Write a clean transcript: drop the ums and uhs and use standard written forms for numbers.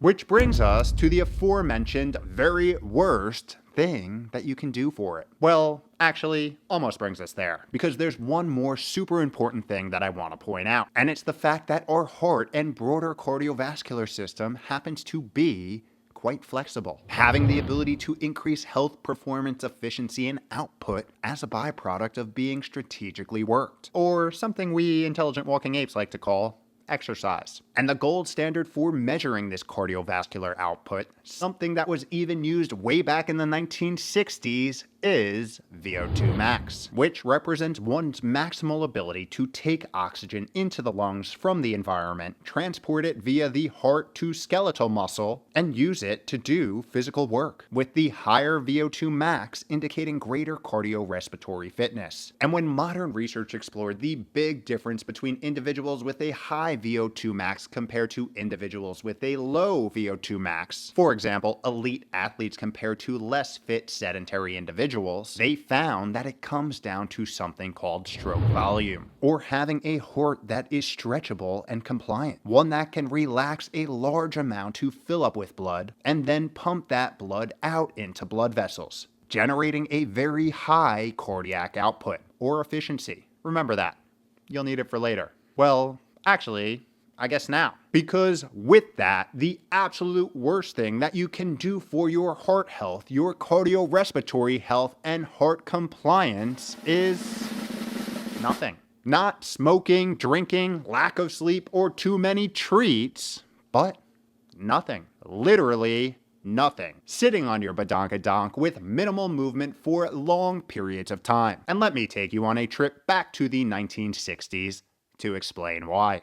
Which brings us to the aforementioned very worst thing that you can do for it. Well, actually, almost brings us there, because there's one more super important thing that I want to point out, and it's the fact that our heart and broader cardiovascular system happens to be quite flexible, having the ability to increase health, performance, efficiency, and output as a byproduct of being strategically worked, or something we intelligent walking apes like to call exercise. And the gold standard for measuring this cardiovascular output, something that was even used way back in the 1960s, is VO2 max, which represents one's maximal ability to take oxygen into the lungs from the environment, transport it via the heart to skeletal muscle, and use it to do physical work, with the higher VO2 max indicating greater cardiorespiratory fitness. And when modern research explored the big difference between individuals with a high VO2 max compared to individuals with a low VO2 max, for example, elite athletes compared to less fit sedentary individuals, they found that it comes down to something called stroke volume, or having a heart that is stretchable and compliant, one that can relax a large amount to fill up with blood and then pump that blood out into blood vessels, generating a very high cardiac output or efficiency. Remember that. You'll need it for later. Well, actually, I guess now. Because with that, the absolute worst thing that you can do for your heart health, your cardiorespiratory health, and heart compliance is nothing. Not smoking, drinking, lack of sleep, or too many treats, but nothing. Literally nothing. Sitting on your badonkadonk with minimal movement for long periods of time. And let me take you on a trip back to the 1960s to explain why.